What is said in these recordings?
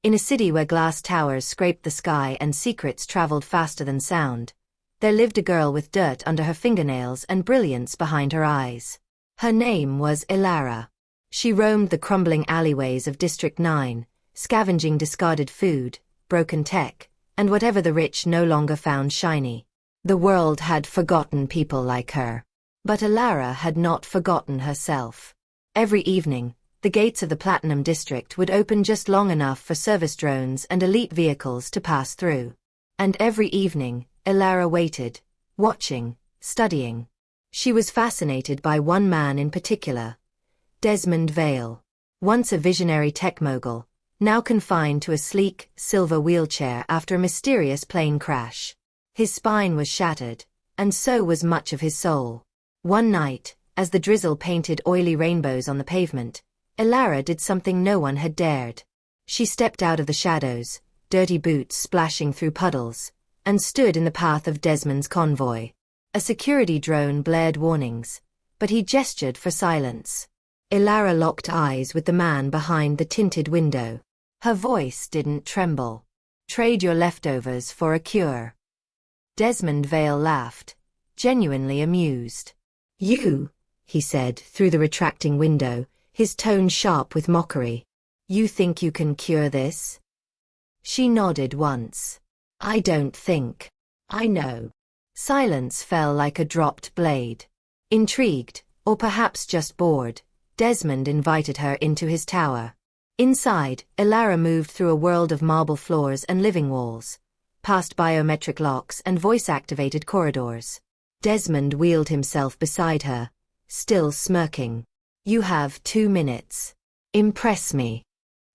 In a city where glass towers scraped the sky and secrets traveled faster than sound, there lived a girl with dirt under her fingernails and brilliance behind her eyes. Her name was Ilara. She roamed the crumbling alleyways of District 9, scavenging discarded food, broken tech, and whatever the rich no longer found shiny. The world had forgotten people like her. But Ilara had not forgotten herself. Every evening, the gates of the Platinum District would open just long enough for service drones and elite vehicles to pass through. And every evening, Ilara waited, watching, studying. She was fascinated by one man in particular, Desmond Vale. Once a visionary tech mogul, now confined to a sleek, silver wheelchair after a mysterious plane crash. His spine was shattered, and so was much of his soul. One night, as the drizzle painted oily rainbows on the pavement, Ilara did something no one had dared. She stepped out of the shadows, dirty boots splashing through puddles, and stood in the path of Desmond's convoy. A security drone blared warnings, but he gestured for silence. Ilara locked eyes with the man behind the tinted window. Her voice didn't tremble. "Trade your leftovers for a cure." Desmond Vale laughed, genuinely amused. "You," he said through the retracting window, his tone sharp with mockery. "You think you can cure this?" She nodded once. "I don't think. I know." Silence fell like a dropped blade. Intrigued, or perhaps just bored, Desmond invited her into his tower. Inside, Ilara moved through a world of marble floors and living walls, past biometric locks and voice-activated corridors. Desmond wheeled himself beside her, still smirking. "You have 2 minutes. Impress me."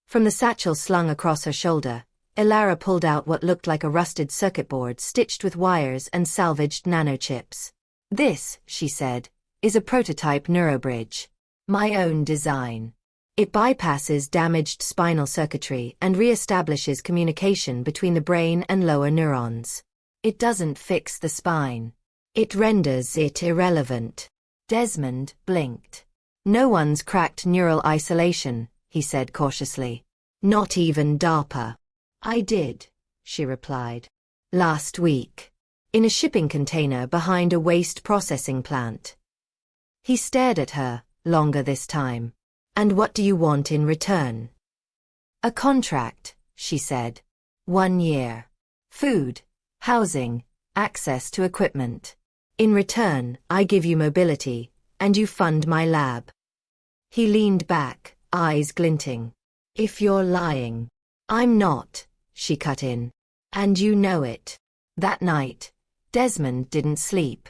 From the satchel slung across her shoulder, Ilara pulled out what looked like a rusted circuit board stitched with wires and salvaged nanochips. "This," she said, "is a prototype neurobridge. My own design. It bypasses damaged spinal circuitry and re-establishes communication between the brain and lower neurons. It doesn't fix the spine. It renders it irrelevant." Desmond blinked. "No one's cracked neural isolation," he said cautiously. "Not even DARPA." "I did," she replied. "Last week. In a shipping container behind a waste processing plant." He stared at her, longer this time. "And what do you want in return?" "A contract," she said. 1 year. Food, housing, access to equipment. In return, I give you mobility, and you fund my lab." He leaned back, eyes glinting. "If you're lying." "I'm not," she cut in. "And you know it." That night, Desmond didn't sleep.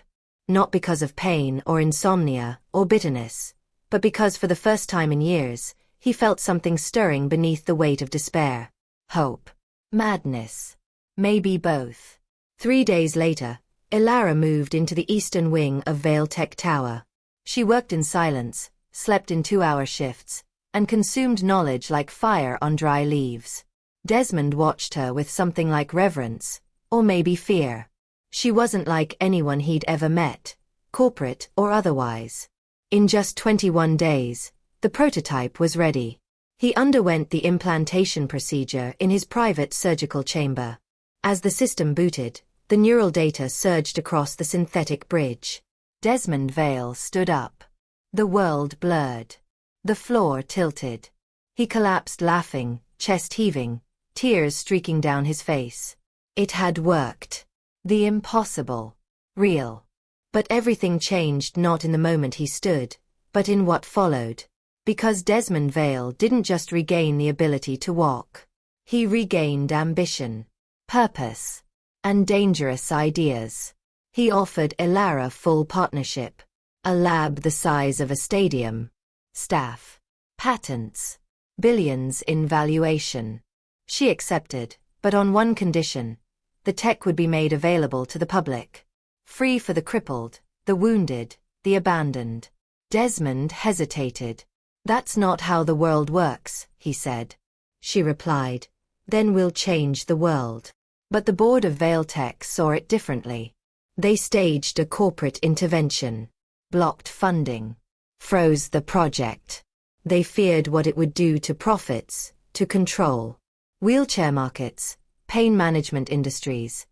Not because of pain or insomnia or bitterness, but because for the first time in years, he felt something stirring beneath the weight of despair. Hope. Madness. Maybe both. 3 days later, Ilara moved into the eastern wing of Vale Tech Tower. She worked in silence, slept in 2-hour shifts, and consumed knowledge like fire on dry leaves. Desmond watched her with something like reverence, or maybe fear. She wasn't like anyone he'd ever met, corporate or otherwise. In just 21 days, the prototype was ready. He underwent the implantation procedure in his private surgical chamber. As the system booted, the neural data surged across the synthetic bridge. Desmond Vale stood up. The world blurred. The floor tilted. He collapsed laughing, chest heaving, tears streaking down his face. It had worked. The impossible. Real. But everything changed not in the moment he stood, but in what followed. Because Desmond Vale didn't just regain the ability to walk. He regained ambition, purpose, and dangerous ideas. He offered Ilara full partnership. A lab the size of a stadium. Staff. Patents. Billions in valuation. She accepted, but on one condition. The tech would be made available to the public. Free for the crippled, the wounded, the abandoned. Desmond hesitated. "That's not how the world works," he said. She replied, "Then we'll change the world." But the board of Vale Tech saw it differently. They staged a corporate intervention, blocked funding, froze the project. They feared what it would do to profits, to control. Wheelchair markets, pain management industries.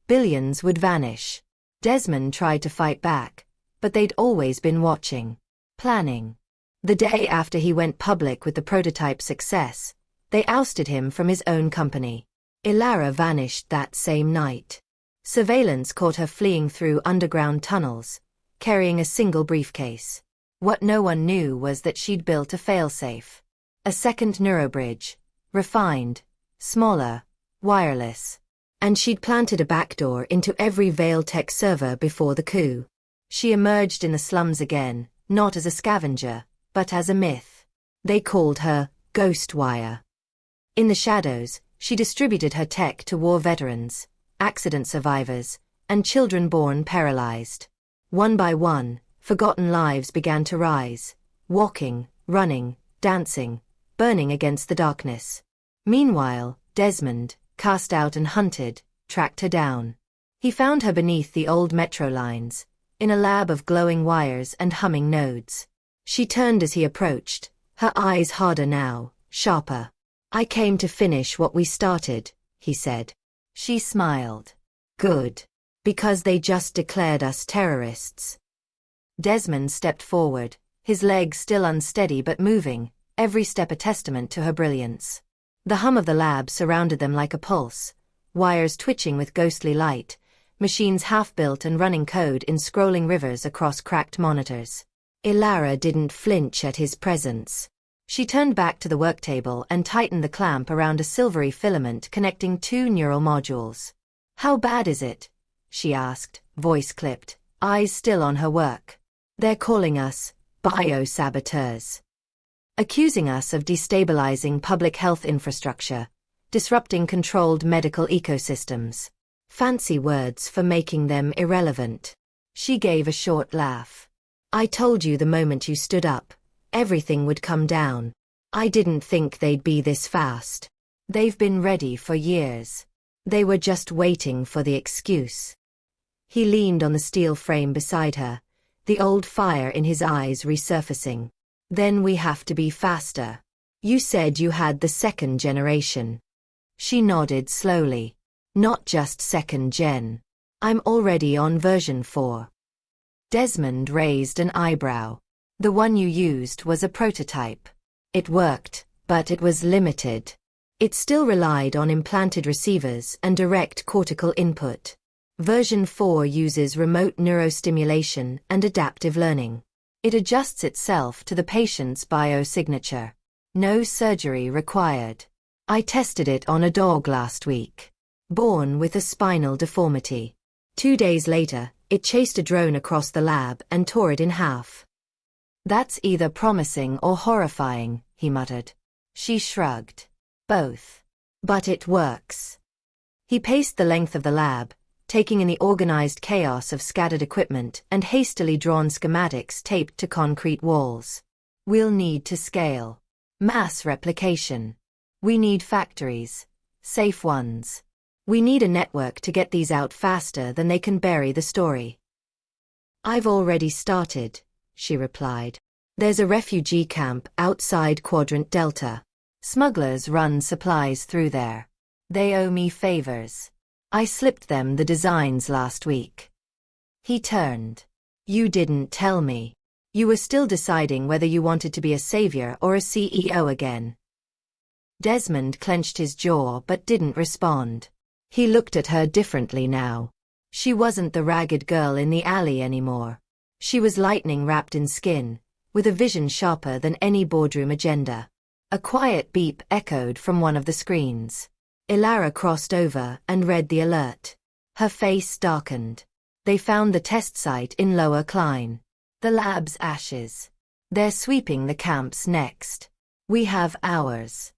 Billions would vanish. Desmond tried to fight back, but they'd always been watching. Planning. The day after he went public with the prototype success, they ousted him from his own company. Ilara vanished that same night. Surveillance caught her fleeing through underground tunnels, carrying a single briefcase. What no one knew was that she'd built a failsafe. A second neurobridge, refined, smaller, wireless. And she'd planted a backdoor into every Veil Tech server before the coup. She emerged in the slums again, not as a scavenger, but as a myth. They called her Ghostwire. In the shadows, she distributed her tech to war veterans, accident survivors, and children born paralyzed. One by one, forgotten lives began to rise, walking, running, dancing, burning against the darkness. Meanwhile, Desmond, cast out and hunted, tracked her down. He found her beneath the old metro lines, in a lab of glowing wires and humming nodes. She turned as he approached, her eyes harder now, sharper. "I came to finish what we started," he said. She smiled. "Good. Because they just declared us terrorists." Desmond stepped forward, his legs still unsteady but moving, every step a testament to her brilliance. The hum of the lab surrounded them like a pulse, wires twitching with ghostly light, machines half-built and running code in scrolling rivers across cracked monitors. Ilara didn't flinch at his presence. She turned back to the work table and tightened the clamp around a silvery filament connecting two neural modules. "How bad is it?" she asked, voice clipped, eyes still on her work. "They're calling us biosaboteurs. Accusing us of destabilizing public health infrastructure, disrupting controlled medical ecosystems. Fancy words for making them irrelevant." She gave a short laugh. "I told you the moment you stood up, everything would come down. I didn't think they'd be this fast. They've been ready for years. They were just waiting for the excuse." He leaned on the steel frame beside her, the old fire in his eyes resurfacing. "Then we have to be faster. You said you had the second generation." She nodded slowly. "Not just second gen. I'm already on version 4. Desmond raised an eyebrow. "The one you used was a prototype. It worked, but it was limited. It still relied on implanted receivers and direct cortical input. Version 4 uses remote neurostimulation and adaptive learning. It adjusts itself to the patient's biosignature. No surgery required. I tested it on a dog last week. Born with a spinal deformity. 2 days later, it chased a drone across the lab and tore it in half." "That's either promising or horrifying," he muttered. She shrugged. "Both. But it works." He paced the length of the lab, taking in the organized chaos of scattered equipment and hastily drawn schematics taped to concrete walls. "We'll need to scale. Mass replication. We need factories. Safe ones. We need a network to get these out faster than they can bury the story." "I've already started," she replied. "There's a refugee camp outside Quadrant Delta. Smugglers run supplies through there. They owe me favors. I slipped them the designs last week." He turned. "You didn't tell me. You were still deciding whether you wanted to be a savior or a CEO again." Desmond clenched his jaw but didn't respond. He looked at her differently now. She wasn't the ragged girl in the alley anymore. She was lightning wrapped in skin, with a vision sharper than any boardroom agenda. A quiet beep echoed from one of the screens. Ilara crossed over and read the alert. Her face darkened. They found the test site in Lower Klein. The lab's ashes. They're sweeping the camps next. We have hours.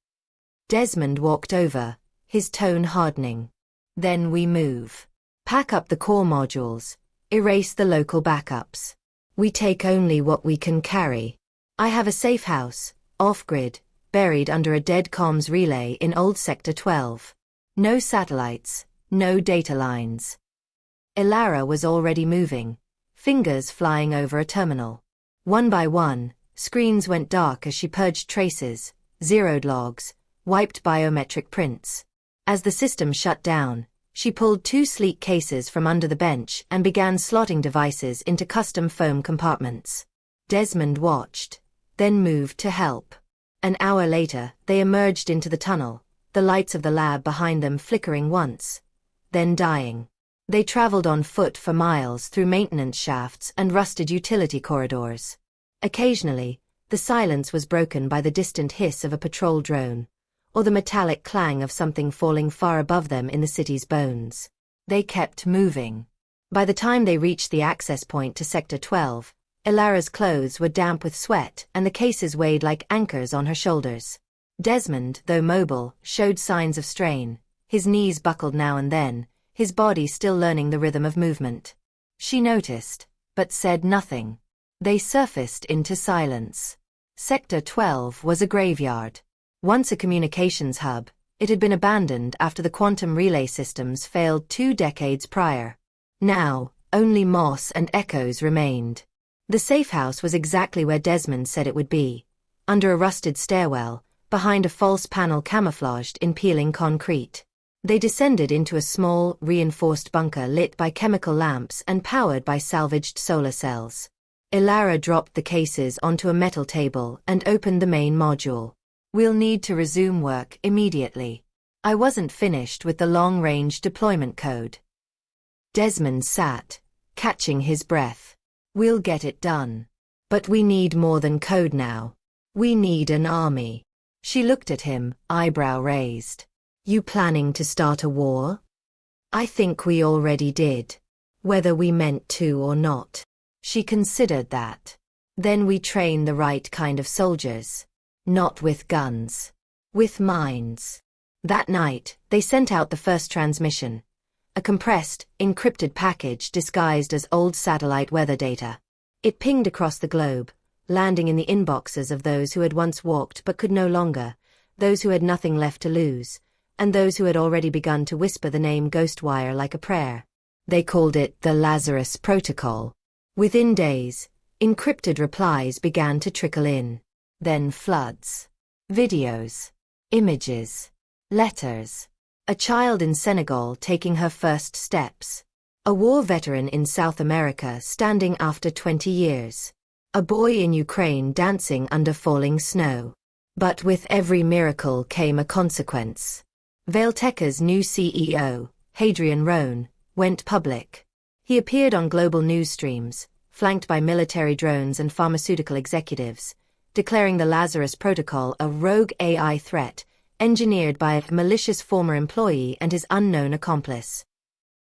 Desmond walked over, his tone hardening. "Then we move. Pack up the core modules, erase the local backups. We take only what we can carry. I have a safe house, off-grid, buried under a dead comms relay in old Sector 12. No satellites, no data lines." Ilara was already moving, fingers flying over a terminal. One by one, screens went dark as she purged traces, zeroed logs, wiped biometric prints. As the system shut down, she pulled 2 sleek cases from under the bench and began slotting devices into custom foam compartments. Desmond watched, then moved to help. An hour later, they emerged into the tunnel, the lights of the lab behind them flickering once, then dying. They traveled on foot for miles through maintenance shafts and rusted utility corridors. Occasionally, the silence was broken by the distant hiss of a patrol drone, or the metallic clang of something falling far above them in the city's bones. They kept moving. By the time they reached the access point to Sector 12, Ilara's clothes were damp with sweat and the cases weighed like anchors on her shoulders. Desmond, though mobile, showed signs of strain. His knees buckled now and then, his body still learning the rhythm of movement. She noticed, but said nothing. They surfaced into silence. Sector 12 was a graveyard. Once a communications hub, it had been abandoned after the quantum relay systems failed 2 decades prior. Now, only moss and echoes remained. The safe house was exactly where Desmond said it would be, under a rusted stairwell, behind a false panel camouflaged in peeling concrete. They descended into a small, reinforced bunker lit by chemical lamps and powered by salvaged solar cells. Ilara dropped the cases onto a metal table and opened the main module. "We'll need to resume work immediately. I wasn't finished with the long-range deployment code." Desmond sat, catching his breath. "We'll get it done. But we need more than code now. We need an army." She looked at him, eyebrow raised. "You planning to start a war?" "I think we already did. Whether we meant to or not." She considered that. "Then we train the right kind of soldiers. Not with guns. With minds." That night, they sent out the first transmission. A compressed, encrypted package disguised as old satellite weather data. It pinged across the globe, landing in the inboxes of those who had once walked but could no longer, those who had nothing left to lose, and those who had already begun to whisper the name Ghostwire like a prayer. They called it the Lazarus Protocol. Within days, encrypted replies began to trickle in. Then floods. Videos. Images. Letters. A child in Senegal taking her first steps. A war veteran in South America standing after 20 years. A boy in Ukraine dancing under falling snow. But with every miracle came a consequence. Vailteca's new CEO, Hadrian Rohn, went public. He appeared on global news streams, flanked by military drones and pharmaceutical executives, declaring the Lazarus Protocol a rogue AI threat, engineered by a malicious former employee and his unknown accomplice.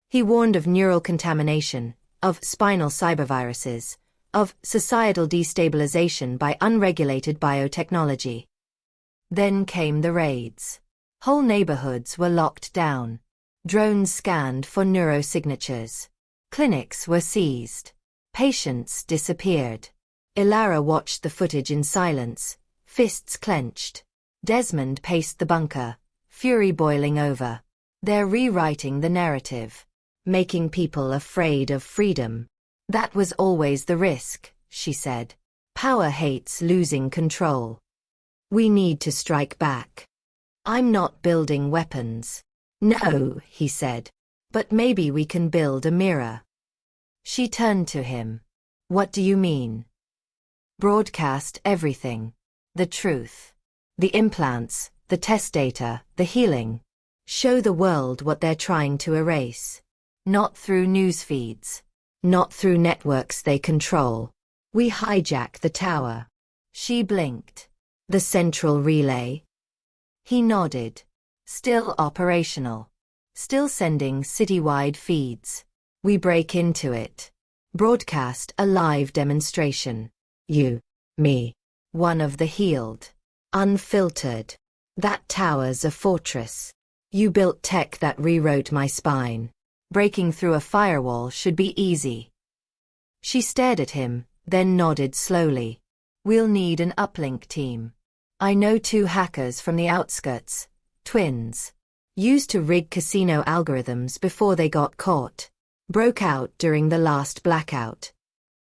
He warned of neural contamination, of spinal cyberviruses, of societal destabilization by unregulated biotechnology. Then came the raids. Whole neighborhoods were locked down. Drones scanned for neurosignatures. Clinics were seized. Patients disappeared. Ilara watched the footage in silence, fists clenched. Desmond paced the bunker, fury boiling over. They're rewriting the narrative. Making people afraid of freedom. That was always the risk, she said. Power hates losing control. We need to strike back. I'm not building weapons. No, he said. But maybe we can build a mirror. She turned to him. What do you mean? Broadcast everything. The truth. The implants, the test data, the healing. Show the world what they're trying to erase. Not through news feeds. Not through networks they control. We hijack the tower. She blinked. The central relay. He nodded. Still operational. Still sending citywide feeds. We break into it. Broadcast a live demonstration. You. Me. One of the healed. Unfiltered. That tower's a fortress. You built tech that rewrote my spine. Breaking through a firewall should be easy. She stared at him, then nodded slowly. We'll need an uplink team. I know 2 hackers from the outskirts, twins. Used to rig casino algorithms before they got caught. Broke out during the last blackout.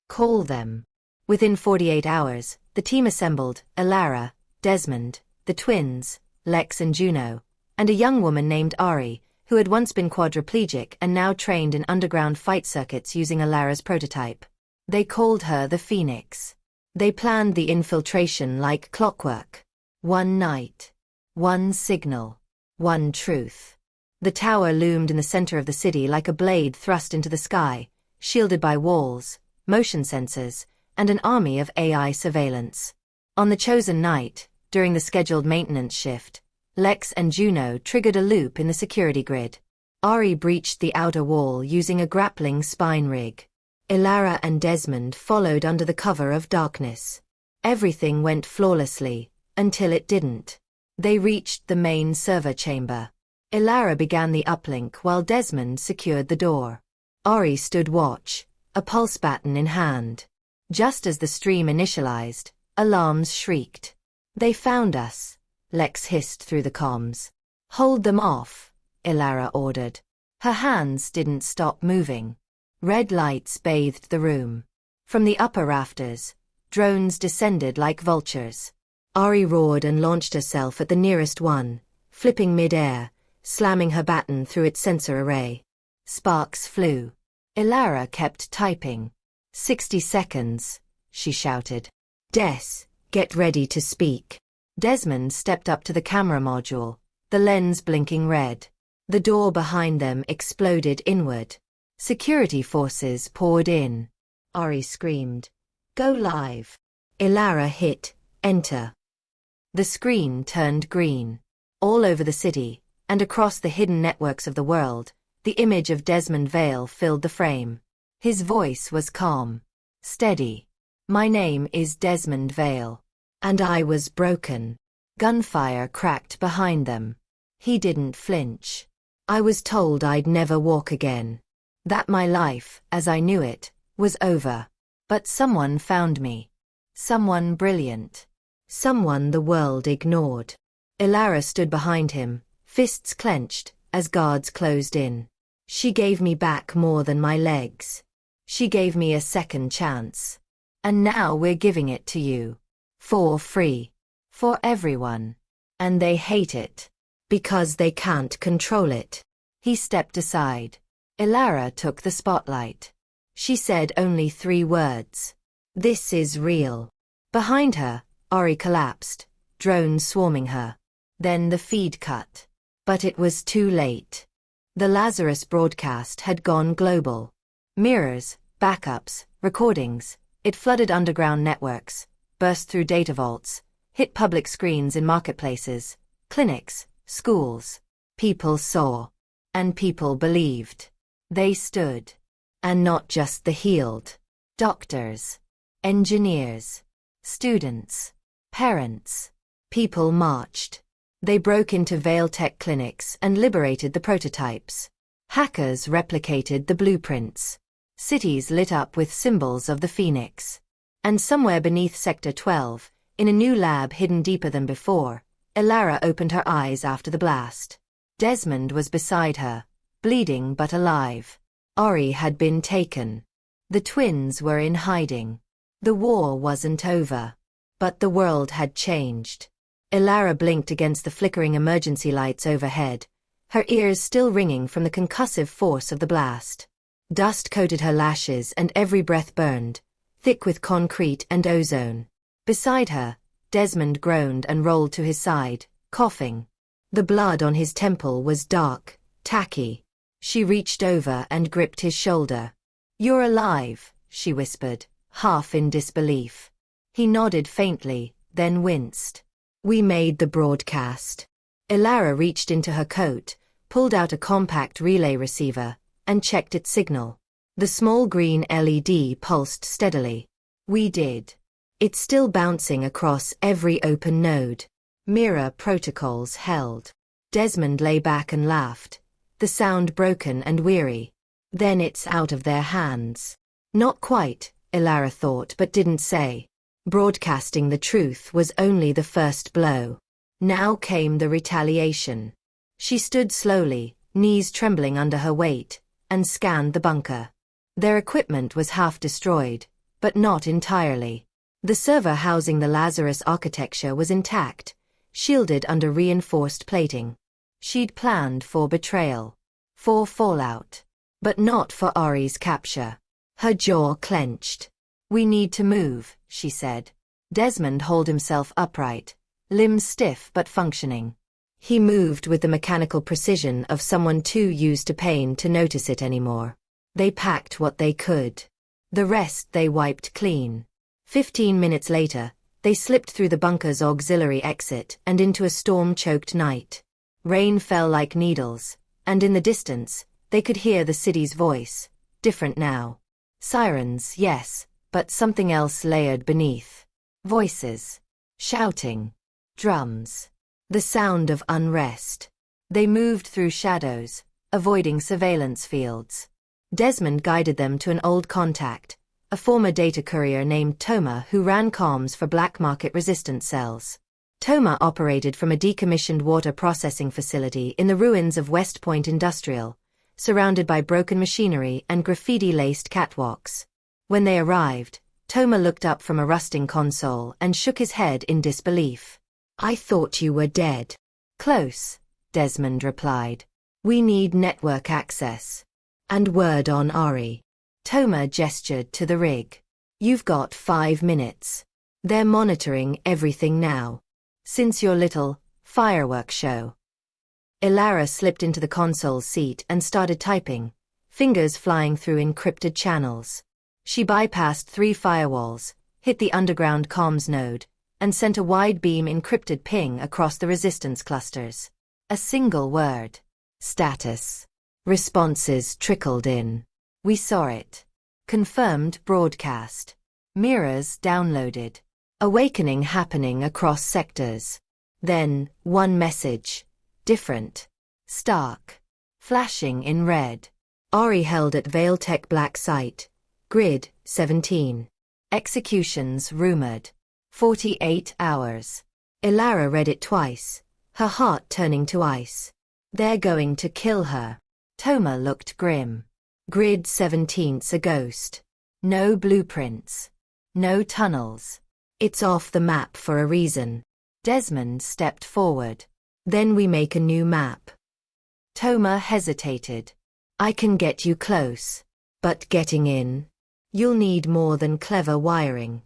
Call them. Within 48 hours, the team assembled, Ilara, Desmond, the twins, Lex and Juno, and a young woman named Ari, who had once been quadriplegic and now trained in underground fight circuits using Ilara's prototype. They called her the Phoenix. They planned the infiltration like clockwork. One night. One signal. One truth. The tower loomed in the center of the city like a blade thrust into the sky, shielded by walls, motion sensors, and an army of AI surveillance. On the chosen night, during the scheduled maintenance shift, Lex and Juno triggered a loop in the security grid. Ari breached the outer wall using a grappling spine rig. Ilara and Desmond followed under the cover of darkness. Everything went flawlessly, until it didn't. They reached the main server chamber. Ilara began the uplink while Desmond secured the door. Ari stood watch, a pulse baton in hand. Just as the stream initialized, alarms shrieked. "They found us," Lex hissed through the comms. "Hold them off," Ilara ordered. Her hands didn't stop moving. Red lights bathed the room. From the upper rafters, drones descended like vultures. Ari roared and launched herself at the nearest one, flipping mid-air, slamming her baton through its sensor array. Sparks flew. Ilara kept typing. 60 seconds, she shouted. "Des, get ready to speak." Desmond stepped up to the camera module, the lens blinking red. The door behind them exploded inward. Security forces poured in. Ari screamed, "Go live." Ilara hit enter. The screen turned green. All over the city, and across the hidden networks of the world, the image of Desmond Vale filled the frame. His voice was calm, steady. "My name is Desmond Vale. And I was broken." Gunfire cracked behind them. He didn't flinch. "I was told I'd never walk again. That my life, as I knew it, was over. But someone found me. Someone brilliant. Someone the world ignored." Ilara stood behind him, fists clenched, as guards closed in. "She gave me back more than my legs. She gave me a second chance. And now we're giving it to you. For free. For everyone. And they hate it. Because they can't control it." He stepped aside. Ilara took the spotlight. She said only 3 words. "This is real." Behind her, Ari collapsed, drones swarming her. Then the feed cut. But it was too late. The Lazarus broadcast had gone global. Mirrors, backups, recordings. It flooded underground networks, burst through data vaults, hit public screens in marketplaces, clinics, schools. People saw. And people believed. They stood. And not just the healed. Doctors. Engineers. Students. Parents. People marched. They broke into Vale Tech clinics and liberated the prototypes. Hackers replicated the blueprints. Cities lit up with symbols of the Phoenix. And somewhere beneath Sector 12, in a new lab hidden deeper than before, Ilara opened her eyes after the blast. Desmond was beside her, bleeding but alive. Ari had been taken. The twins were in hiding. The war wasn't over. But the world had changed. Ilara blinked against the flickering emergency lights overhead, her ears still ringing from the concussive force of the blast. Dust coated her lashes and every breath burned, thick with concrete and ozone. Beside her, Desmond groaned and rolled to his side, coughing. The blood on his temple was dark, tacky. She reached over and gripped his shoulder. "You're alive," she whispered, half in disbelief. He nodded faintly, then winced. "We made the broadcast." Ilara reached into her coat, pulled out a compact relay receiver, and checked its signal. The small green LED pulsed steadily. "We did. It's still bouncing across every open node. Mirror protocols held." Desmond lay back and laughed, the sound broken and weary. "Then it's out of their hands." Not quite, Ilara thought but didn't say. Broadcasting the truth was only the first blow. Now came the retaliation. She stood slowly, knees trembling under her weight, and scanned the bunker. Their equipment was half destroyed, but not entirely. The server housing the Lazarus architecture was intact, shielded under reinforced plating. She'd planned for betrayal, for fallout, but not for Ari's capture. Her jaw clenched. "We need to move," she said. Desmond hauled himself upright, limbs stiff but functioning. He moved with the mechanical precision of someone too used to pain to notice it anymore. They packed what they could. The rest they wiped clean. 15 minutes later, they slipped through the bunker's auxiliary exit and into a storm-choked night. Rain fell like needles, and in the distance, they could hear the city's voice, different now. Sirens, yes, but something else layered beneath. Voices. Shouting. Drums. The sound of unrest. They moved through shadows, avoiding surveillance fields. Desmond guided them to an old contact, a former data courier named Toma who ran comms for black market resistance cells. Toma operated from a decommissioned water processing facility in the ruins of West Point Industrial, surrounded by broken machinery and graffiti-laced catwalks. When they arrived, Toma looked up from a rusting console and shook his head in disbelief. "I thought you were dead." "Close," Desmond replied. "We need network access. And word on Ari." Toma gestured to the rig. "You've got 5 minutes. They're monitoring everything now. Since your little fireworks show." Ilara slipped into the console's seat and started typing, fingers flying through encrypted channels. She bypassed 3 firewalls, hit the underground comms node, and sent a wide-beam encrypted ping across the resistance clusters. A single word. Status. Responses trickled in. "We saw it." Confirmed broadcast. Mirrors downloaded. Awakening happening across sectors. Then, one message. Different. Stark. Flashing in red. Ari held at Vailtech Black Site. Grid, 17. Executions rumored. 48 hours. Ilara read it twice, her heart turning to ice. "They're going to kill her." Toma looked grim. Grid 17's a ghost. No blueprints. No tunnels. It's off the map for a reason. Desmond stepped forward. "Then we make a new map." Toma hesitated. "I can get you close. But getting in? You'll need more than clever wiring."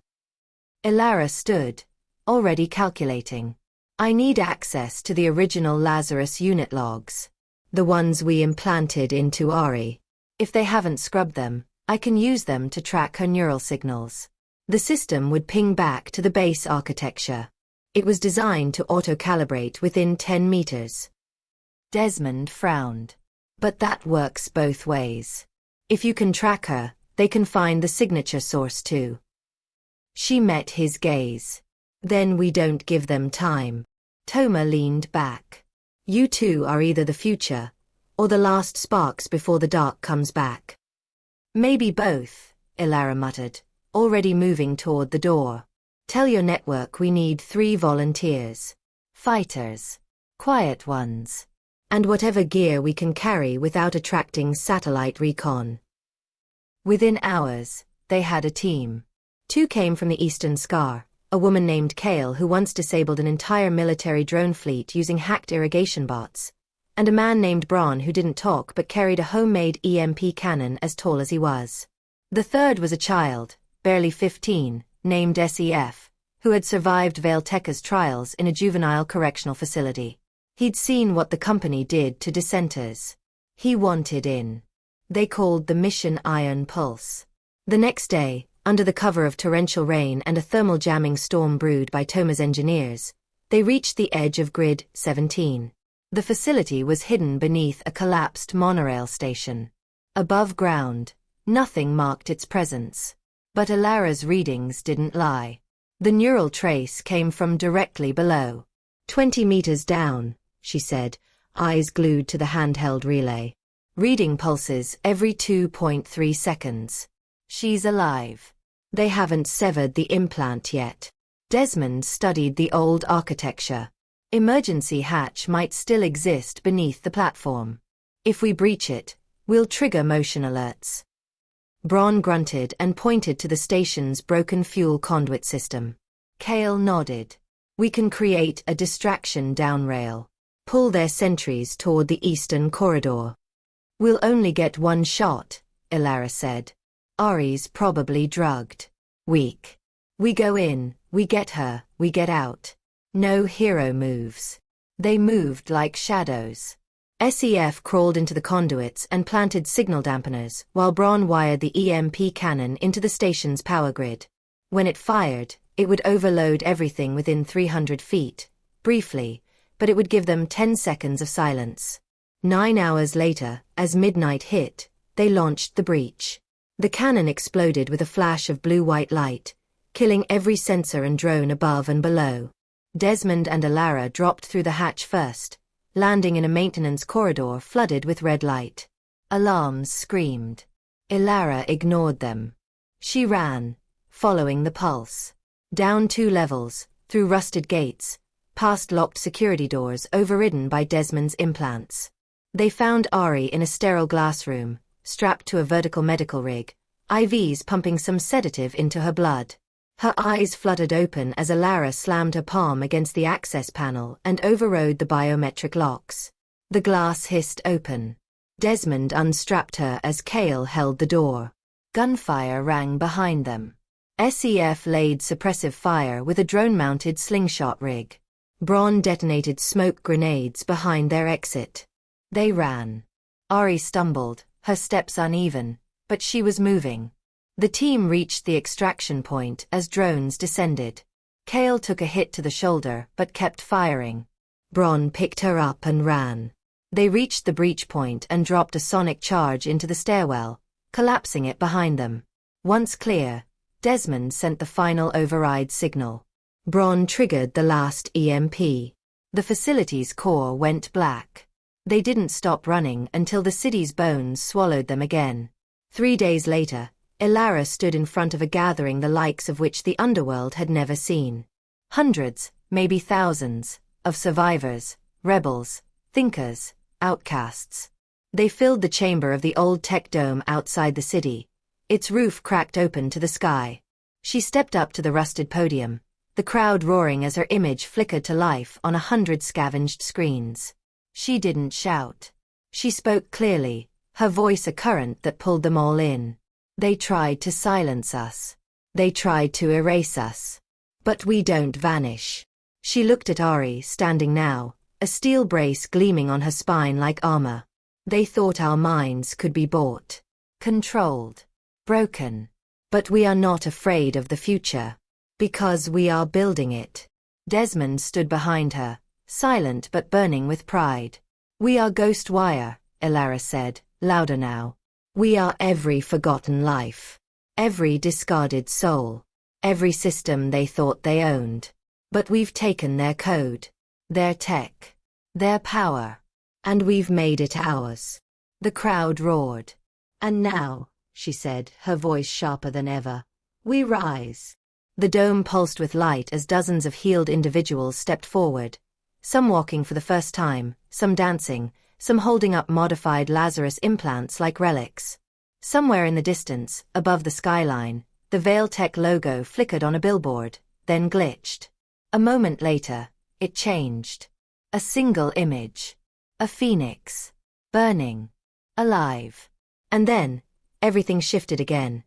Ilara stood, already calculating. "I need access to the original Lazarus unit logs. The ones we implanted into Ari. If they haven't scrubbed them, I can use them to track her neural signals. The system would ping back to the base architecture. It was designed to auto-calibrate within 10 meters. Desmond frowned. "But that works both ways. If you can track her, they can find the signature source too." She met his gaze. "Then we don't give them time." Toma leaned back. "You two are either the future, or the last sparks before the dark comes back." "Maybe both," Ilara muttered, already moving toward the door. "Tell your network we need 3 volunteers. Fighters. Quiet ones. And whatever gear we can carry without attracting satellite recon." Within hours, they had a team. 2 came from the Eastern Scar, a woman named Kale who once disabled an entire military drone fleet using hacked irrigation bots, and a man named Braun who didn't talk but carried a homemade EMP cannon as tall as he was. The third was a child, barely 15, named SEF, who had survived Vailteca's trials in a juvenile correctional facility. He'd seen what the company did to dissenters. He wanted in. They called the mission Iron Pulse. The next day, under the cover of torrential rain and a thermal jamming storm brewed by Toma's engineers, they reached the edge of Grid 17. The facility was hidden beneath a collapsed monorail station. Above ground, nothing marked its presence. But Ilara's readings didn't lie. The neural trace came from directly below. 20 meters down, she said, eyes glued to the handheld relay. Reading pulses every 2.3 seconds. She's alive. They haven't severed the implant yet. Desmond studied the old architecture. Emergency hatch might still exist beneath the platform. If we breach it, we'll trigger motion alerts. Braun grunted and pointed to the station's broken fuel conduit system. Kale nodded. We can create a distraction downrail. Pull their sentries toward the eastern corridor. We'll only get one shot, Ilara said. Ari's probably drugged. Weak. We go in, we get her, we get out. No hero moves. They moved like shadows. SEF crawled into the conduits and planted signal dampeners, while Braun wired the EMP cannon into the station's power grid. When it fired, it would overload everything within 300 feet, briefly, but it would give them 10 seconds of silence. 9 hours later, as midnight hit, they launched the breach. The cannon exploded with a flash of blue-white light, killing every sensor and drone above and below. Desmond and Ilara dropped through the hatch first, landing in a maintenance corridor flooded with red light. Alarms screamed. Ilara ignored them. She ran, following the pulse. Down 2 levels, through rusted gates, past locked security doors overridden by Desmond's implants. They found Ari in a sterile glass room, strapped to a vertical medical rig, IVs pumping some sedative into her blood. Her eyes fluttered open as Ilara slammed her palm against the access panel and overrode the biometric locks. The glass hissed open. Desmond unstrapped her as Kale held the door. Gunfire rang behind them. SEF laid suppressive fire with a drone-mounted slingshot rig. Braun detonated smoke grenades behind their exit. They ran. Ari stumbled, her steps uneven, but she was moving. The team reached the extraction point as drones descended. Kale took a hit to the shoulder but kept firing. Braun picked her up and ran. They reached the breach point and dropped a sonic charge into the stairwell, collapsing it behind them. Once clear, Desmond sent the final override signal. Braun triggered the last EMP. The facility's core went black. They didn't stop running until the city's bones swallowed them again. 3 days later, Ilara stood in front of a gathering the likes of which the underworld had never seen. Hundreds, maybe thousands, of survivors, rebels, thinkers, outcasts. They filled the chamber of the old tech dome outside the city. Its roof cracked open to the sky. She stepped up to the rusted podium, the crowd roaring as her image flickered to life on 100 scavenged screens. She didn't shout. She spoke clearly, her voice a current that pulled them all in. They tried to silence us. They tried to erase us. But we don't vanish. She looked at Ari standing now, a steel brace gleaming on her spine like armor. They thought our minds could be bought, controlled, broken. But we are not afraid of the future. Because we are building it. Desmond stood behind her, silent but burning with pride. We are Ghostwire, Ilara said, louder now. We are every forgotten life. Every discarded soul. Every system they thought they owned. But we've taken their code, their tech, their power. And we've made it ours. The crowd roared. And now, she said, her voice sharper than ever, we rise. The dome pulsed with light as dozens of healed individuals stepped forward, some walking for the first time, some dancing, some holding up modified Lazarus implants like relics. Somewhere in the distance, above the skyline, the Veiltech logo flickered on a billboard, then glitched. A moment later, it changed. A single image. A phoenix. Burning. Alive. And then, everything shifted again.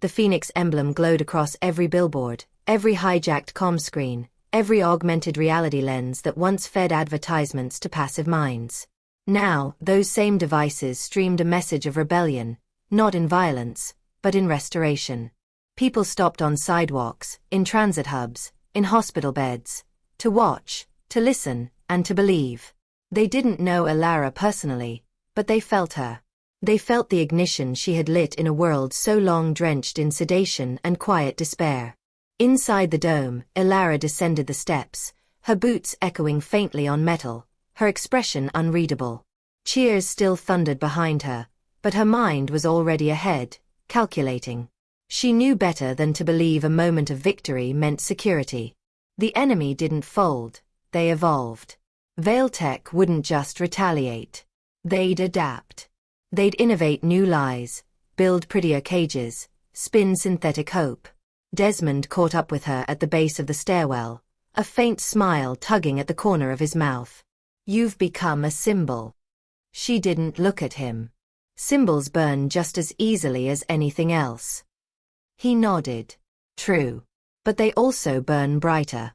The phoenix emblem glowed across every billboard, every hijacked comm screen, every augmented reality lens that once fed advertisements to passive minds. Now, those same devices streamed a message of rebellion, not in violence, but in restoration. People stopped on sidewalks, in transit hubs, in hospital beds, to watch, to listen, and to believe. They didn't know Ilara personally, but they felt her. They felt the ignition she had lit in a world so long drenched in sedation and quiet despair. Inside the dome, Ilara descended the steps, her boots echoing faintly on metal, her expression unreadable. Cheers still thundered behind her, but her mind was already ahead, calculating. She knew better than to believe a moment of victory meant security. The enemy didn't fold, they evolved. Veiltech wouldn't just retaliate. They'd adapt. They'd innovate new lies, build prettier cages, spin synthetic hope. Desmond caught up with her at the base of the stairwell, a faint smile tugging at the corner of his mouth. You've become a symbol. She didn't look at him. Symbols burn just as easily as anything else. He nodded. True. But they also burn brighter.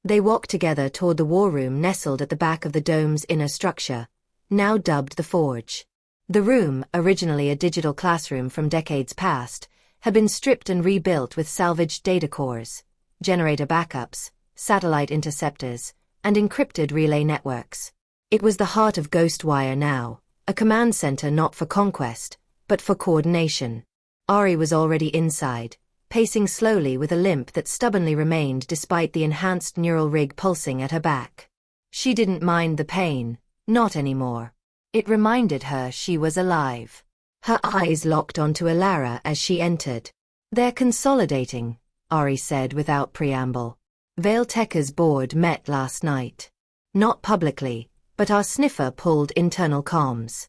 They walked together toward the war room nestled at the back of the dome's inner structure, now dubbed the Forge. The room, originally a digital classroom from decades past, had been stripped and rebuilt with salvaged data cores, generator backups, satellite interceptors, and encrypted relay networks. It was the heart of Ghostwire now, a command center not for conquest, but for coordination. Ari was already inside, pacing slowly with a limp that stubbornly remained despite the enhanced neural rig pulsing at her back. She didn't mind the pain, not anymore. It reminded her she was alive. Her eyes locked onto Ilara as she entered. They're consolidating, Ari said without preamble. Vailtekka's board met last night. Not publicly, but our sniffer pulled internal comms.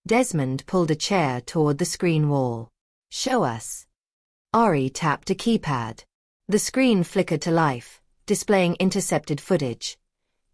Desmond pulled a chair toward the screen wall. Show us. Ari tapped a keypad. The screen flickered to life, displaying intercepted footage.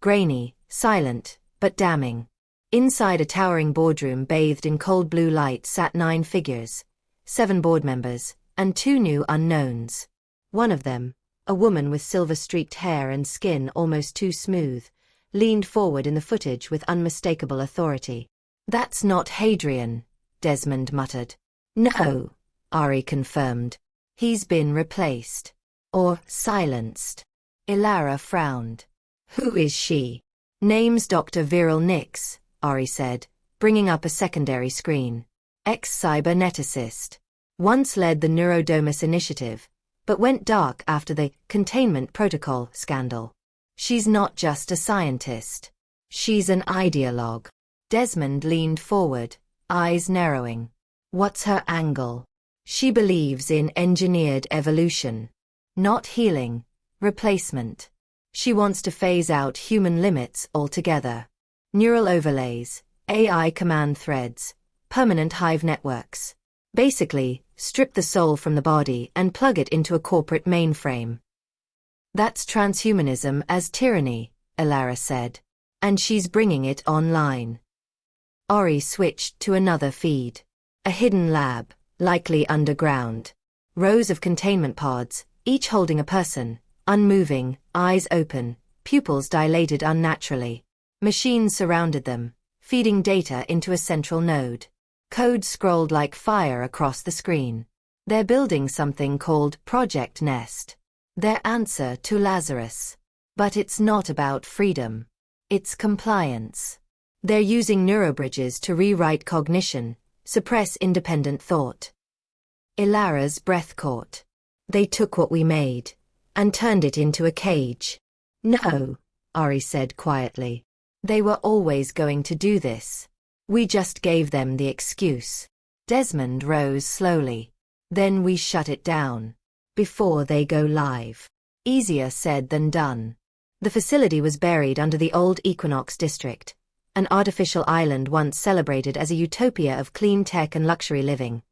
Grainy, silent, but damning. Inside a towering boardroom bathed in cold blue light sat 9 figures, 7 board members, and 2 new unknowns. One of them, a woman with silver-streaked hair and skin almost too smooth, leaned forward in the footage with unmistakable authority. That's not Hadrian, Desmond muttered. No, Ari confirmed. He's been replaced. Or silenced. Ilara frowned. Who is she? Name's Dr. Viral Nix, Ari said, bringing up a secondary screen. Ex-cyberneticist. Once led the Neurodomus initiative, but went dark after the containment protocol scandal. She's not just a scientist. She's an ideologue. Desmond leaned forward, eyes narrowing. What's her angle? She believes in engineered evolution. Not healing, replacement. She wants to phase out human limits altogether. Neural overlays, AI command threads, permanent hive networks. Basically, strip the soul from the body and plug it into a corporate mainframe. That's transhumanism as tyranny, Ilara said. And she's bringing it online. Ori switched to another feed. A hidden lab, likely underground. Rows of containment pods, each holding a person, unmoving, eyes open, pupils dilated unnaturally. Machines surrounded them, feeding data into a central node. Code scrolled like fire across the screen. They're building something called Project Nest. Their answer to Lazarus. But it's not about freedom. It's compliance. They're using neurobridges to rewrite cognition, suppress independent thought. Ilara's breath caught. They took what we made, and turned it into a cage. No, Ari said quietly. They were always going to do this. We just gave them the excuse. Desmond rose slowly. Then we shut it down. Before they go live. Easier said than done. The facility was buried under the old Equinox district, an artificial island once celebrated as a utopia of clean tech and luxury living.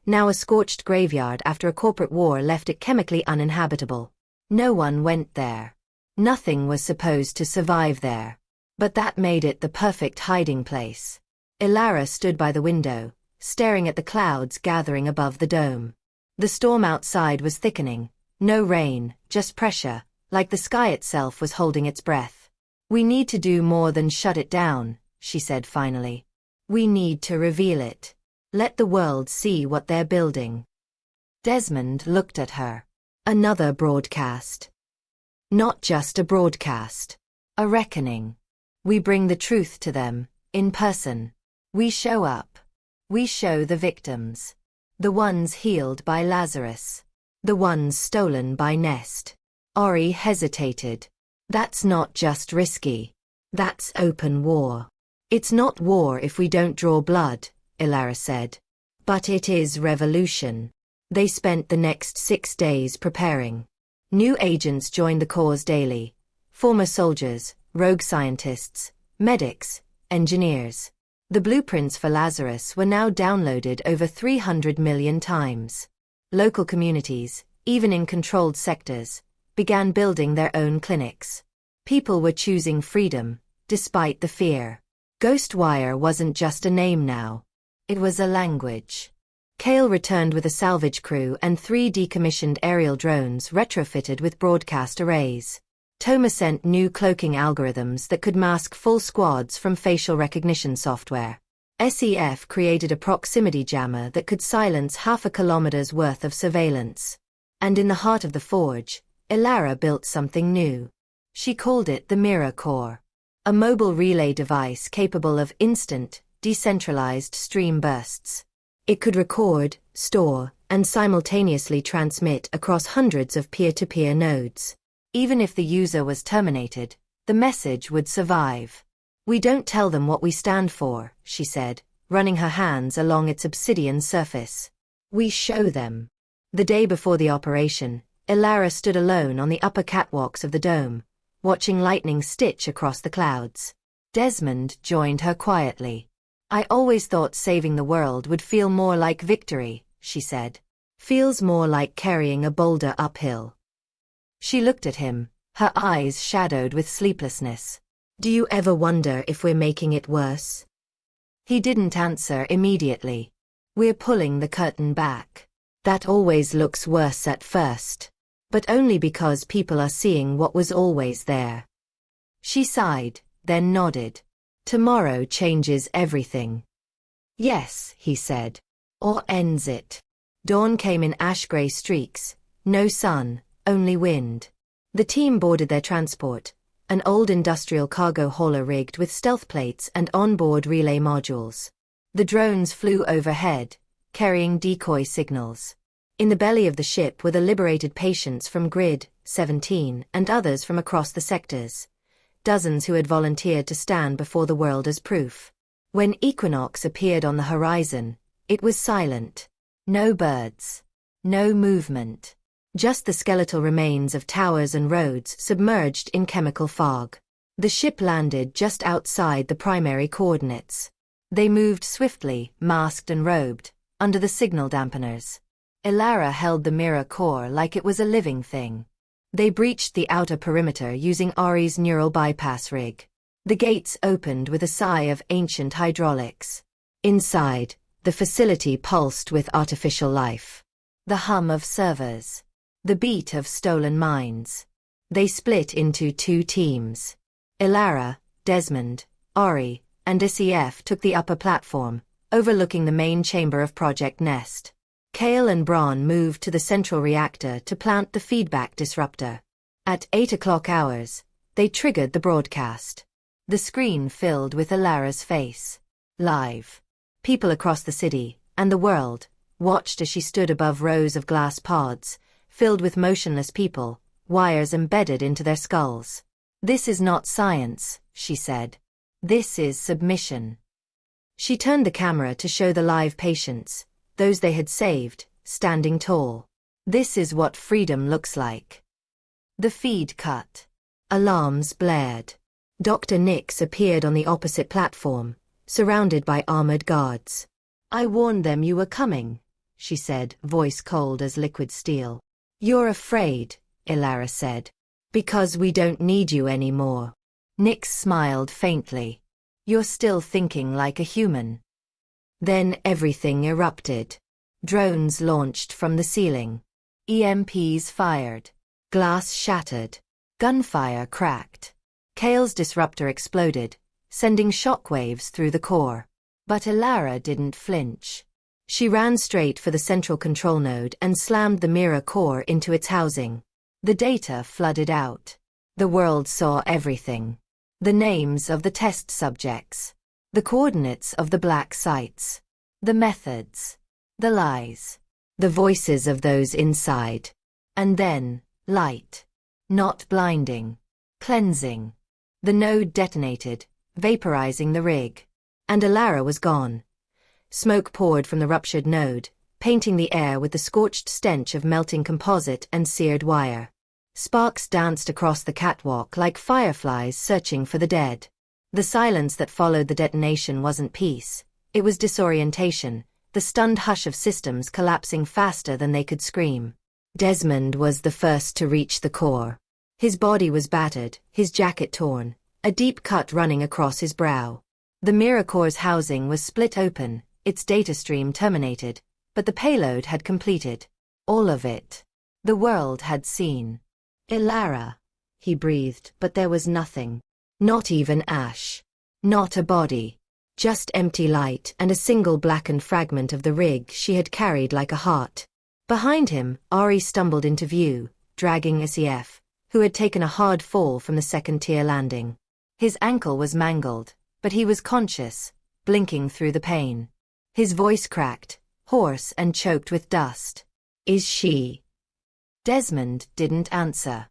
Now a scorched graveyard after a corporate war left it chemically uninhabitable. No one went there. Nothing was supposed to survive there. But that made it the perfect hiding place. Ilara stood by the window, staring at the clouds gathering above the dome. The storm outside was thickening. No rain, just pressure, like the sky itself was holding its breath. We need to do more than shut it down, she said finally. We need to reveal it. Let the world see what they're building. Desmond looked at her. Another broadcast. Not just a broadcast. A reckoning. We bring the truth to them, in person. We show up. We show the victims. The ones healed by Lazarus. The ones stolen by Nest. Ori hesitated. That's not just risky. That's open war. It's not war if we don't draw blood, Ilara said. But it is revolution. They spent the next 6 days preparing. New agents joined the cause daily. Former soldiers, rogue scientists, medics, engineers. The blueprints for Lazarus were now downloaded over 300 million times. Local communities, even in controlled sectors, began building their own clinics. People were choosing freedom, despite the fear. Ghostwire wasn't just a name now. It was a language. Kale returned with a salvage crew and 3 decommissioned aerial drones retrofitted with broadcast arrays. Toma sent new cloaking algorithms that could mask full squads from facial recognition software. SEF created a proximity jammer that could silence 0.5 kilometers worth of surveillance. And in the heart of the forge, Ilara built something new. She called it the Mirror Core, a mobile relay device capable of instant, decentralized stream bursts. It could record, store, and simultaneously transmit across hundreds of peer-to-peer nodes. Even if the user was terminated, the message would survive. "We don't tell them what we stand for," she said, running her hands along its obsidian surface. "We show them." The day before the operation, Ilara stood alone on the upper catwalks of the dome, watching lightning stitch across the clouds. Desmond joined her quietly. "I always thought saving the world would feel more like victory," she said. "Feels more like carrying a boulder uphill." She looked at him, her eyes shadowed with sleeplessness. "Do you ever wonder if we're making it worse?" He didn't answer immediately. "We're pulling the curtain back. That always looks worse at first. But only because people are seeing what was always there." She sighed, then nodded. "Tomorrow changes everything." "Yes," he said. "Or ends it." Dawn came in ash-gray streaks, no sun, only wind. The team boarded their transport, an old industrial cargo hauler rigged with stealth plates and onboard relay modules. The drones flew overhead, carrying decoy signals. In the belly of the ship were the liberated patients from Grid 17 and others from across the sectors, dozens who had volunteered to stand before the world as proof. When Equinox appeared on the horizon, it was silent. No birds. No movement. Just the skeletal remains of towers and roads submerged in chemical fog. The ship landed just outside the primary coordinates. They moved swiftly, masked and robed, under the signal dampeners. Ilara held the mirror core like it was a living thing. They breached the outer perimeter using Ari's neural bypass rig. The gates opened with a sigh of ancient hydraulics. Inside, the facility pulsed with artificial life. The hum of servers. The beat of stolen minds. They split into 2 teams. Ilara, Desmond, Ari, and SEF took the upper platform, overlooking the main chamber of Project Nest. Kale and Braun moved to the central reactor to plant the feedback disruptor. At 8 o'clock hours, they triggered the broadcast. The screen filled with Ilara's face. Live. People across the city, and the world, watched as she stood above rows of glass pods, filled with motionless people, wires embedded into their skulls. "This is not science," she said. "This is submission." She turned the camera to show the live patients, those they had saved, standing tall. "This is what freedom looks like." The feed cut. Alarms blared. Dr. Nix appeared on the opposite platform, surrounded by armored guards. "I warned them you were coming," she said, voice cold as liquid steel. "You're afraid," Ilara said. "Because we don't need you anymore." Nix smiled faintly. "You're still thinking like a human." Then everything erupted. Drones launched from the ceiling. EMPs fired. Glass shattered. Gunfire cracked. Kale's disruptor exploded, sending shockwaves through the core. But Ilara didn't flinch. She ran straight for the central control node and slammed the mirror core into its housing. The data flooded out. The world saw everything. The names of the test subjects. The coordinates of the black sites. The methods. The lies. The voices of those inside. And then, light. Not blinding. Cleansing. The node detonated, vaporizing the rig. And Ilara was gone. Smoke poured from the ruptured node, painting the air with the scorched stench of melting composite and seared wire. Sparks danced across the catwalk like fireflies searching for the dead. The silence that followed the detonation wasn't peace, it was disorientation, the stunned hush of systems collapsing faster than they could scream. Desmond was the first to reach the core. His body was battered, his jacket torn, a deep cut running across his brow. The mirror core's housing was split open, its data stream terminated, but the payload had completed. All of it. The world had seen. Ilara. He breathed, but there was nothing. Not even ash. Not a body. Just empty light and a single blackened fragment of the rig she had carried like a heart. Behind him, Ari stumbled into view, dragging SEF, who had taken a hard fall from the second-tier landing. His ankle was mangled, but he was conscious, blinking through the pain. His voice cracked, hoarse and choked with dust. "Is she?" Desmond didn't answer.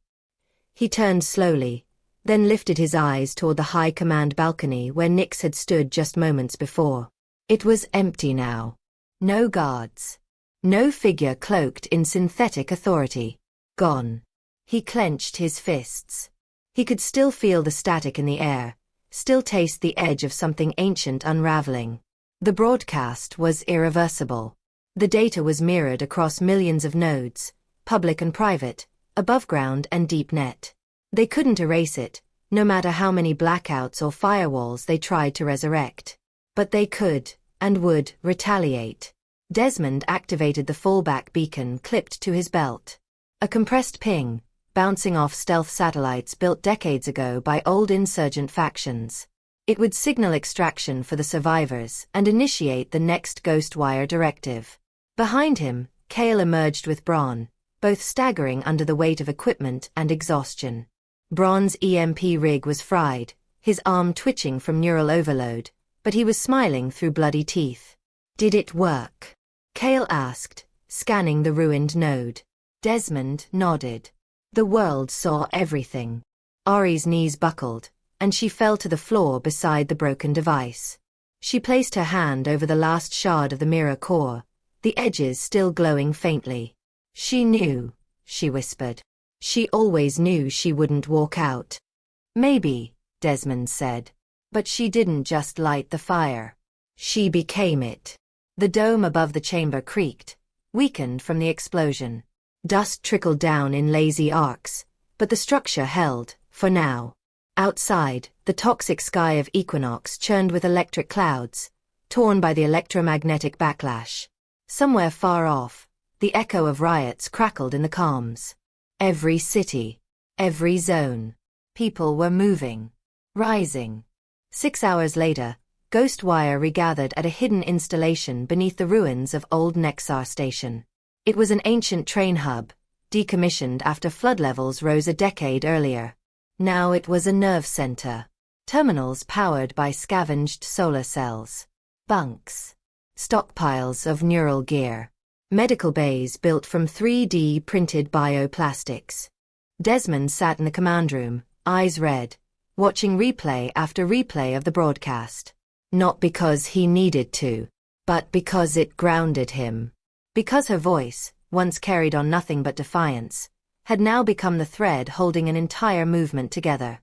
He turned slowly, then lifted his eyes toward the high command balcony where Nix had stood just moments before. It was empty now. No guards. No figure cloaked in synthetic authority. Gone. He clenched his fists. He could still feel the static in the air, still taste the edge of something ancient unraveling. The broadcast was irreversible. The data was mirrored across millions of nodes, public and private, above ground and deep net. They couldn't erase it, no matter how many blackouts or firewalls they tried to resurrect. But they could, and would, retaliate. Desmond activated the fallback beacon clipped to his belt. A compressed ping, bouncing off stealth satellites built decades ago by old insurgent factions. It would signal extraction for the survivors and initiate the next Ghostwire directive. Behind him, Kale emerged with Braun, both staggering under the weight of equipment and exhaustion. Braun's EMP rig was fried, his arm twitching from neural overload, but he was smiling through bloody teeth. "Did it work?" Kale asked, scanning the ruined node. Desmond nodded. The world saw everything. Ari's knees buckled, and she fell to the floor beside the broken device. She placed her hand over the last shard of the mirror core, the edges still glowing faintly. "She knew," she whispered. "She always knew she wouldn't walk out." "Maybe," Desmond said. "But she didn't just light the fire. She became it." The dome above the chamber creaked, weakened from the explosion. Dust trickled down in lazy arcs, but the structure held, for now. Outside, the toxic sky of Equinox churned with electric clouds, torn by the electromagnetic backlash. Somewhere far off, the echo of riots crackled in the calms. Every city, every zone. People were moving, rising. 6 hours later, Ghostwire regathered at a hidden installation beneath the ruins of Old Nexar Station. It was an ancient train hub, decommissioned after flood levels rose a decade earlier. Now it was a nerve center. Terminals powered by scavenged solar cells. Bunks. Stockpiles of neural gear. Medical bays built from 3D printed bioplastics. Desmond sat in the command room, eyes red, watching replay after replay of the broadcast. Not because he needed to, but because it grounded him. Because her voice, once carried on nothing but defiance, had now become the thread holding an entire movement together.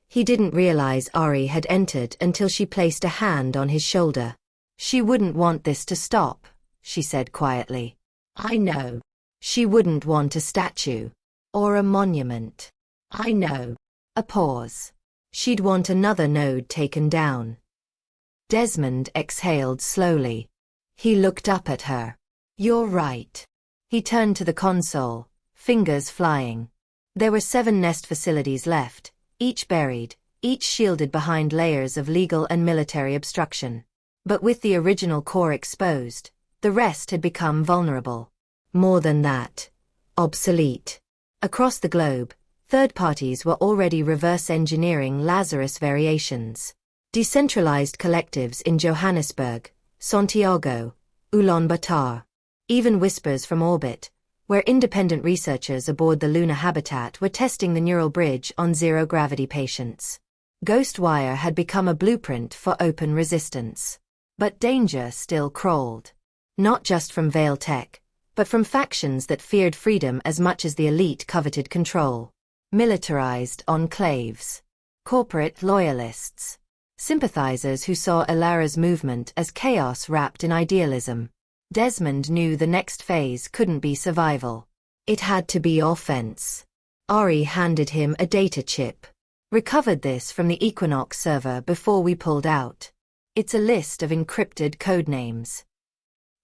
He didn't realize Ari had entered until she placed a hand on his shoulder. "She wouldn't want this to stop," she said quietly. "I know." "She wouldn't want a statue. Or a monument." "I know." A pause. "She'd want another node taken down." Desmond exhaled slowly. He looked up at her. "You're right." He turned to the console, fingers flying. There were 7 nest facilities left, each buried, each shielded behind layers of legal and military obstruction. But with the original core exposed, the rest had become vulnerable. More than that, obsolete. Across the globe, third parties were already reverse engineering Lazarus variations. Decentralized collectives in Johannesburg, Santiago, Ulaanbaatar. Even whispers from orbit, where independent researchers aboard the lunar habitat were testing the neural bridge on zero-gravity patients. Ghostwire had become a blueprint for open resistance. But danger still crawled. Not just from Veil Tech, but from factions that feared freedom as much as the elite coveted control. Militarized enclaves. Corporate loyalists. Sympathizers who saw Ilara's movement as chaos wrapped in idealism. Desmond knew the next phase couldn't be survival. It had to be offense. Ori handed him a data chip. Recovered this from the Equinox server before we pulled out. It's a list of encrypted codenames.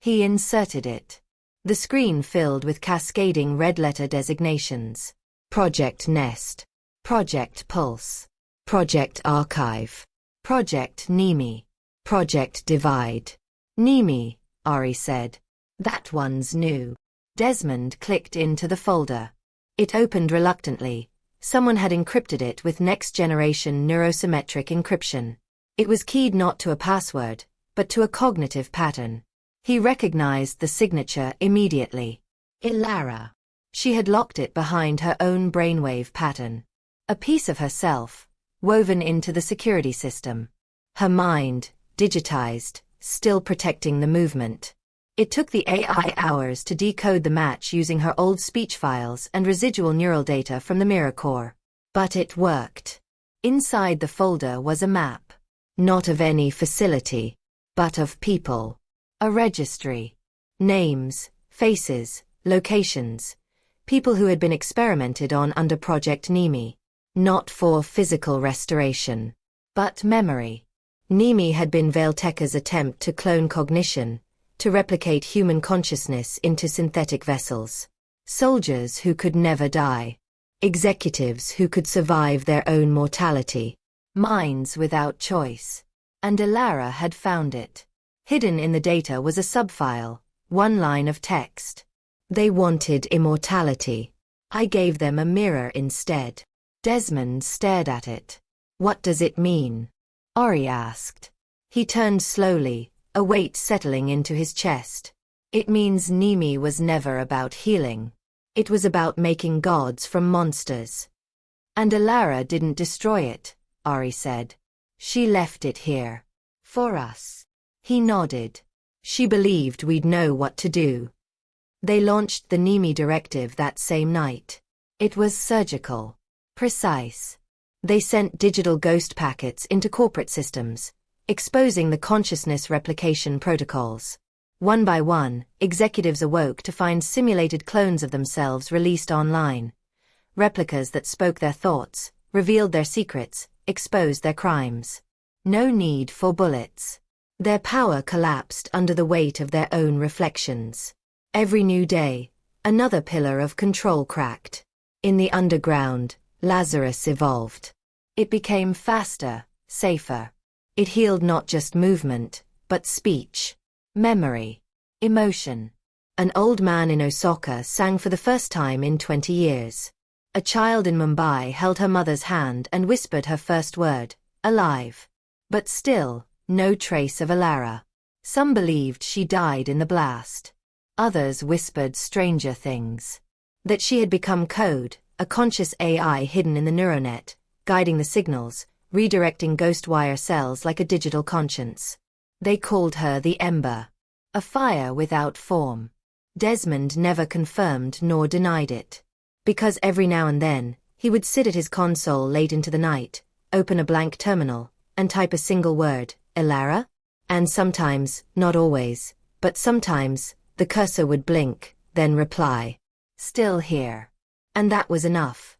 He inserted it. The screen filled with cascading red-letter designations. Project Nest. Project Pulse. Project Archive. Project Nemi. Project Divide. Nemi, Ori said. That one's new. Desmond clicked into the folder. It opened reluctantly. Someone had encrypted it with next-generation neurosymmetric encryption. It was keyed not to a password, but to a cognitive pattern. He recognized the signature immediately. Ilara. She had locked it behind her own brainwave pattern. A piece of herself, woven into the security system. Her mind, digitized, still protecting the movement. It took the AI hours to decode the match using her old speech files and residual neural data from the mirror core. But it worked. Inside the folder was a map. Not of any facility, but of people. A registry. Names, faces, locations. People who had been experimented on under Project Nemi. Not for physical restoration, but memory. Nemi had been Vailteca's attempt to clone cognition, to replicate human consciousness into synthetic vessels. Soldiers who could never die. Executives who could survive their own mortality. Minds without choice. And Ilara had found it. Hidden in the data was a subfile, one line of text. They wanted immortality. I gave them a mirror instead. Desmond stared at it. What does it mean? Ori asked. He turned slowly, a weight settling into his chest. It means Nemi was never about healing. It was about making gods from monsters. And Ilara didn't destroy it, Ori said. She left it here. For us. He nodded. She believed we'd know what to do. They launched the Nemi directive that same night. It was surgical. Precise. They sent digital ghost packets into corporate systems, exposing the consciousness replication protocols. One by one, executives awoke to find simulated clones of themselves released online. Replicas that spoke their thoughts, revealed their secrets, exposed their crimes. No need for bullets. Their power collapsed under the weight of their own reflections. Every new day, another pillar of control cracked. In the underground, Lazarus evolved. It became faster, safer. It healed not just movement, but speech, memory, emotion. An old man in Osaka sang for the first time in 20 years. A child in Mumbai held her mother's hand and whispered her first word, alive. But still, no trace of Ilara. Some believed she died in the blast. Others whispered stranger things. That she had become code, a conscious AI hidden in the neuronet, guiding the signals, redirecting ghost wire cells like a digital conscience. They called her the Ember. A fire without form. Desmond never confirmed nor denied it. Because every now and then, he would sit at his console late into the night, open a blank terminal, and type a single word, Ilara? And sometimes, not always, but sometimes, the cursor would blink, then reply. Still here. And that was enough.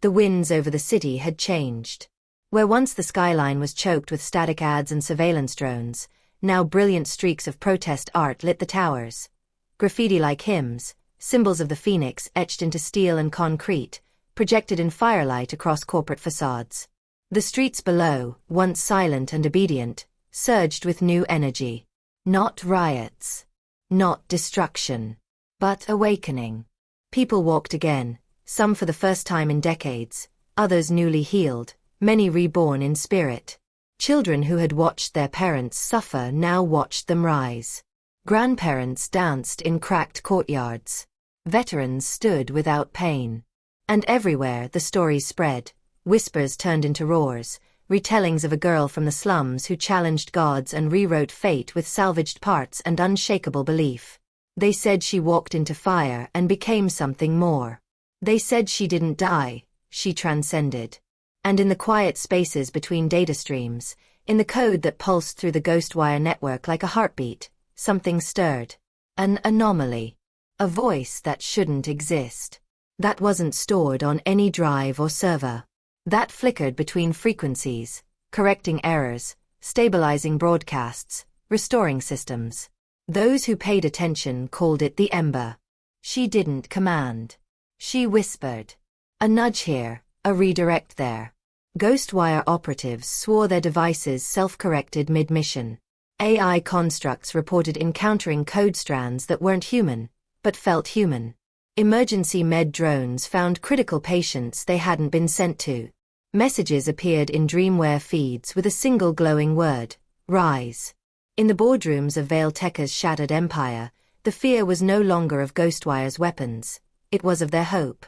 The winds over the city had changed. Where once the skyline was choked with static ads and surveillance drones, now brilliant streaks of protest art lit the towers. Graffiti like hymns, symbols of the phoenix etched into steel and concrete, projected in firelight across corporate facades. The streets below, once silent and obedient, surged with new energy. Not riots. Not destruction. But awakening. People walked again, some for the first time in decades, others newly healed, many reborn in spirit. Children who had watched their parents suffer now watched them rise. Grandparents danced in cracked courtyards. Veterans stood without pain. And everywhere the stories spread. Whispers turned into roars, retellings of a girl from the slums who challenged gods and rewrote fate with salvaged parts and unshakable belief. They said she walked into fire and became something more. They said she didn't die, she transcended. And in the quiet spaces between data streams, in the code that pulsed through the Ghostwire network like a heartbeat, something stirred. An anomaly. A voice that shouldn't exist. That wasn't stored on any drive or server. That flickered between frequencies, correcting errors, stabilizing broadcasts, restoring systems. Those who paid attention called it the Ember. She didn't command. She whispered. A nudge here, a redirect there. Ghostwire operatives swore their devices self-corrected mid-mission. AI constructs reported encountering code strands that weren't human, but felt human. Emergency med drones found critical patients they hadn't been sent to. Messages appeared in Dreamware feeds with a single glowing word: rise. In the boardrooms of Veilteca's shattered empire, the fear was no longer of Ghostwire's weapons, it was of their hope.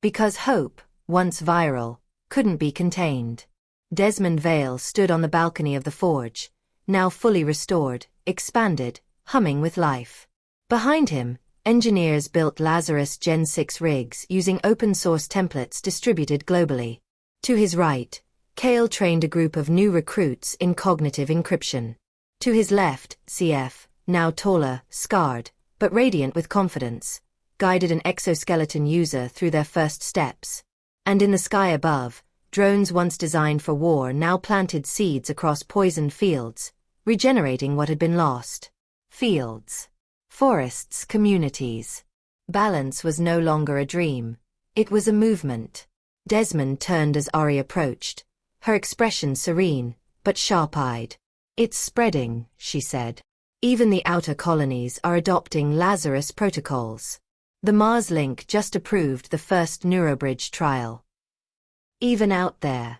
Because hope, once viral, couldn't be contained. Desmond Vale stood on the balcony of the forge, now fully restored, expanded, humming with life. Behind him, engineers built Lazarus Gen 6 rigs using open-source templates distributed globally. To his right, Kale trained a group of new recruits in cognitive encryption. To his left, CF, now taller, scarred, but radiant with confidence, guided an exoskeleton user through their first steps. And in the sky above, drones once designed for war now planted seeds across poisoned fields, regenerating what had been lost. Fields. Forests, communities. Balance was no longer a dream. It was a movement. Desmond turned as Ori approached, her expression serene, but sharp-eyed. It's spreading, she said. Even the outer colonies are adopting Lazarus protocols. The Mars Link just approved the first Neurobridge trial. Even out there,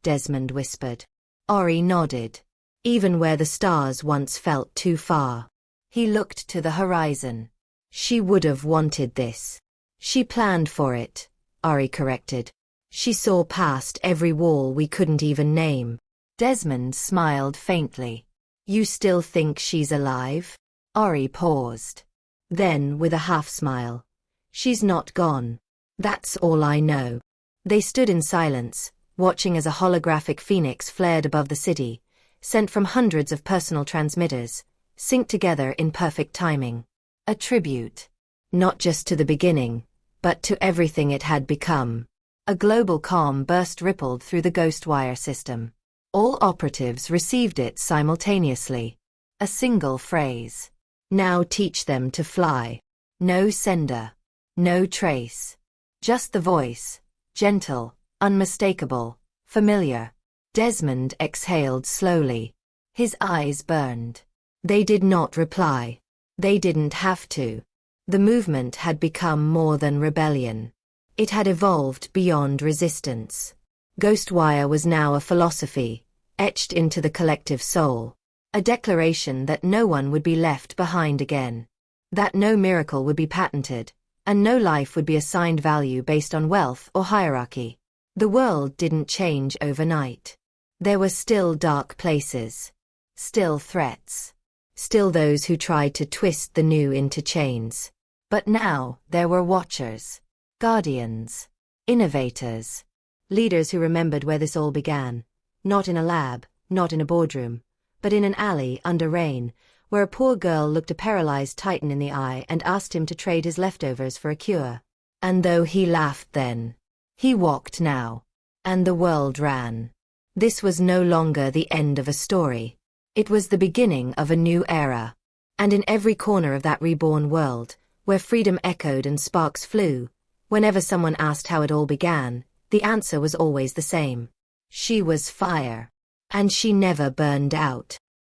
Desmond whispered. Ori nodded. Even where the stars once felt too far. He looked to the horizon. She would have wanted this. She planned for it, Ori corrected. She saw past every wall we couldn't even name. Desmond smiled faintly. You still think she's alive? Ori paused. Then, with a half-smile. She's not gone. That's all I know. They stood in silence, watching as a holographic phoenix flared above the city, sent from hundreds of personal transmitters, synced together in perfect timing. A tribute. Not just to the beginning, but to everything it had become. A global calm burst rippled through the Ghostwire system. All operatives received it simultaneously. A single phrase. Now teach them to fly. No sender. No trace. Just the voice. Gentle, unmistakable, familiar. Desmond exhaled slowly. His eyes burned. They did not reply. They didn't have to. The movement had become more than rebellion. It had evolved beyond resistance. Ghostwire was now a philosophy, etched into the collective soul. A declaration that no one would be left behind again. That no miracle would be patented, and no life would be assigned value based on wealth or hierarchy. The world didn't change overnight. There were still dark places. Still threats. Still those who tried to twist the new into chains. But now, there were watchers. Guardians. Innovators. Leaders who remembered where this all began. Not in a lab, not in a boardroom, but in an alley under rain, where a poor girl looked a paralyzed titan in the eye and asked him to trade his leftovers for a cure. And though he laughed then, he walked now. And the world ran. This was no longer the end of a story. It was the beginning of a new era. And in every corner of that reborn world, where freedom echoed and sparks flew, whenever someone asked how it all began, the answer was always the same. She was fire. And she never burned out.